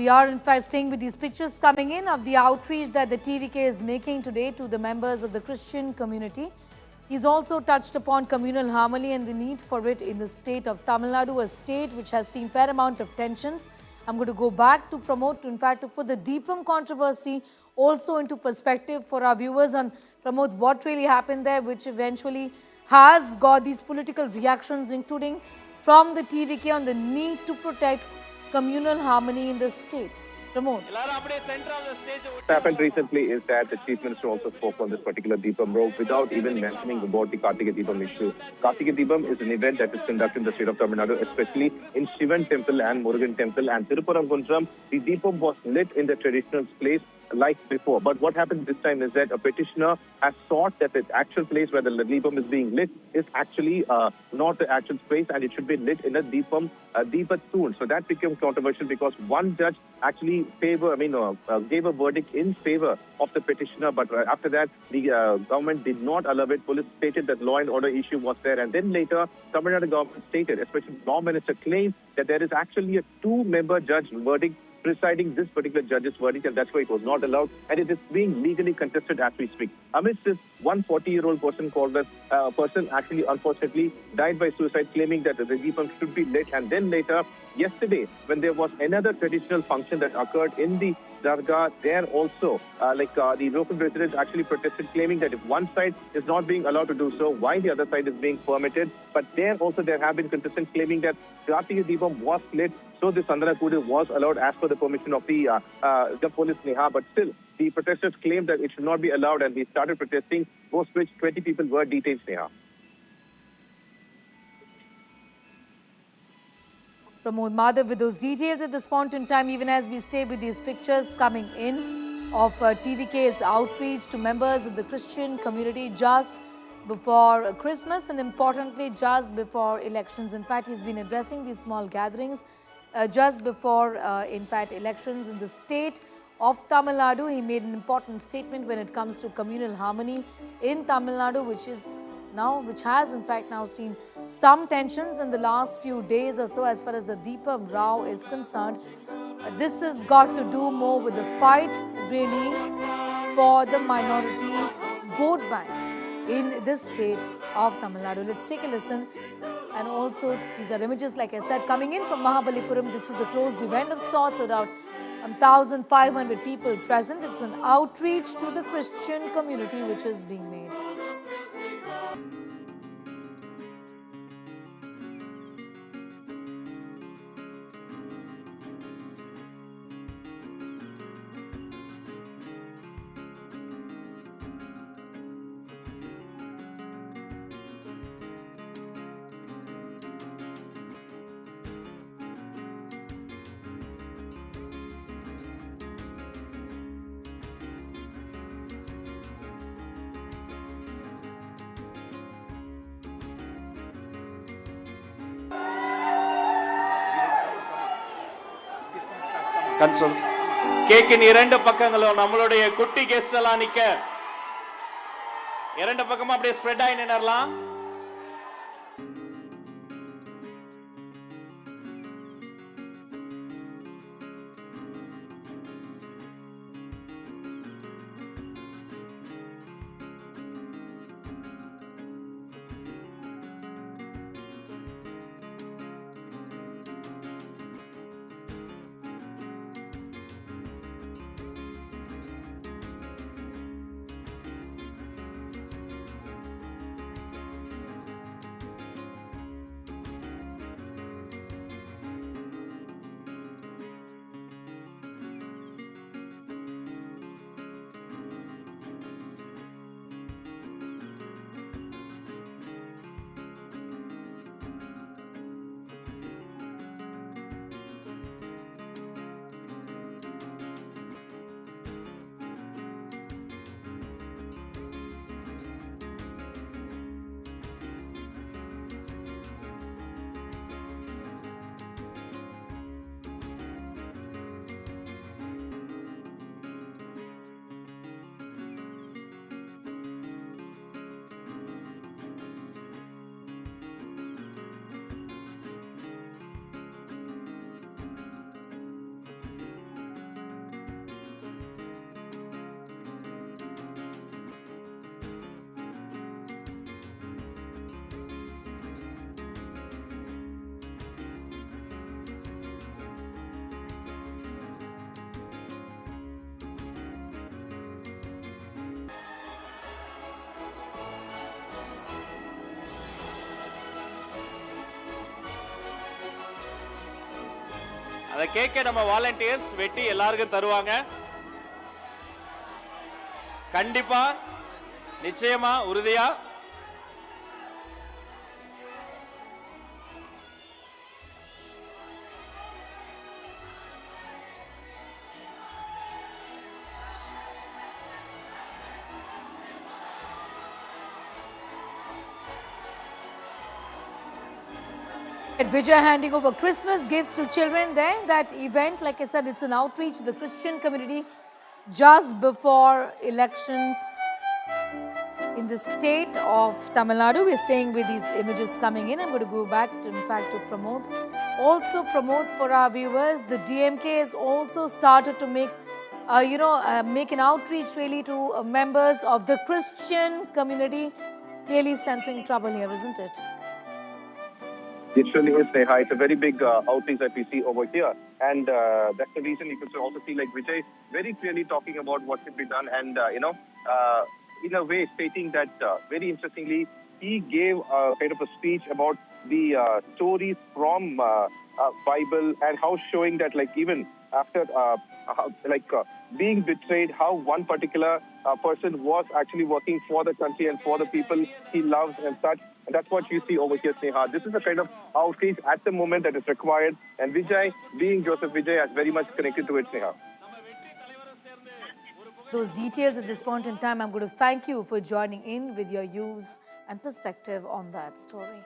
We are in fact staying with these pictures coming in of the outreach that the TVK is making today to the members of the Christian community. He's also touched upon communal harmony and the need for it in the state of Tamil Nadu, a state which has seen fair amount of tensions. I'm going to go back to promote, in fact, to put the Deepam controversy also into perspective for our viewers and promote what really happened there, which eventually has got these political reactions, including from the TVK on the need to protect communal harmony in the state. Pramod. What happened recently is that the Chief Minister also spoke on this particular Deepam row without even mentioning about the Karthikeya Deepam issue. Karthikeya Deepam is an event that is conducted in the state of Tamil Nadu, especially in Shivan Temple and Murugan Temple and Tirupparam. The Deepam was lit in the traditional place like before. But what happened this time is that a petitioner has sought that the actual place where the Deepam is being lit is actually not the actual space, and it should be lit in a Deepam soon. So that became controversial because one judge actually gave a verdict in favor of the petitioner. But after that, the government did not allow it. Police stated that law and order issue was there. And then later, Tamil Nadu government stated, especially the law minister claimed that there is actually a two-member judge verdict presiding this particular judge's verdict, and that's why it was not allowed, and it is being legally contested as we speak. Amidst this, 140-year-old person called as person actually unfortunately died by suicide, claiming that the Deepam should be lit. And then later, yesterday, when there was another traditional function that occurred in the Dargah, there also, the local residents actually protested, claiming that if one side is not being allowed to do so, why the other side is being permitted? But there also there have been contestants claiming that Karthikeya Deepam was lit, so the Sandana Kudu was allowed as per the permission of the police Neha. But still, the protesters claimed that it should not be allowed, and they started protesting, post which 20 people were detained, Neha. Pramod Madhav with those details at this point in time, even as we stay with these pictures coming in of TVK's outreach to members of the Christian community just before Christmas and importantly just before elections. In fact, he's been addressing these small gatherings just before, elections in the state of Tamil Nadu. He made an important statement when it comes to communal harmony in Tamil Nadu, which has in fact now seen some tensions in the last few days or so as far as the Deepam Rao is concerned. This has got to do more with the fight really for the minority vote bank in this state of Tamil Nadu. Let's take a listen. And also, these are images, like I said, coming in from Mahabalipuram. This was a closed event of sorts, around 1,500 people present. It's an outreach to the Christian community which is being made. Console கேக்கின் இரண்டு பக்கங்களும் நம்மளுடைய குட்டி guest எல்லாம் நிக்க இரண்டு பக்கமும் அப்படியே ஸ்ப்ரெட் ஆகி நின்னறலாம். அந்த கேக்கை நம்ம வாலண்டியர்ஸ் வெட்டி எல்லாருக்கும் தருவாங்க. கண்டிப்பா, நிச்சயமா, உறுதியா. At Vijay handing over Christmas gifts to children there. That event, like I said, it's an outreach to the Christian community just before elections in the state of Tamil Nadu. We're staying with these images coming in. I'm going to go back, in fact, to Pramod. Also, Pramod, for our viewers, the DMK has also started to make, make an outreach really to members of the Christian community. Clearly sensing trouble here, isn't it? It surely is, Neha. It's a very big outreach that we see over here. And that's the reason you can also see like Vijay very clearly talking about what should be done and, in a way stating that very interestingly, he gave kind of a speech about the stories from Bible and how showing that like even after being betrayed, how one particular person was actually working for the country and for the people he loves and such. And that's what you see over here, Sneha. This is the kind of outreach at the moment that is required. And Vijay, being Joseph Vijay, has very much connected to it, Sneha. Those details at this point in time, I'm going to thank you for joining in with your views and perspective on that story.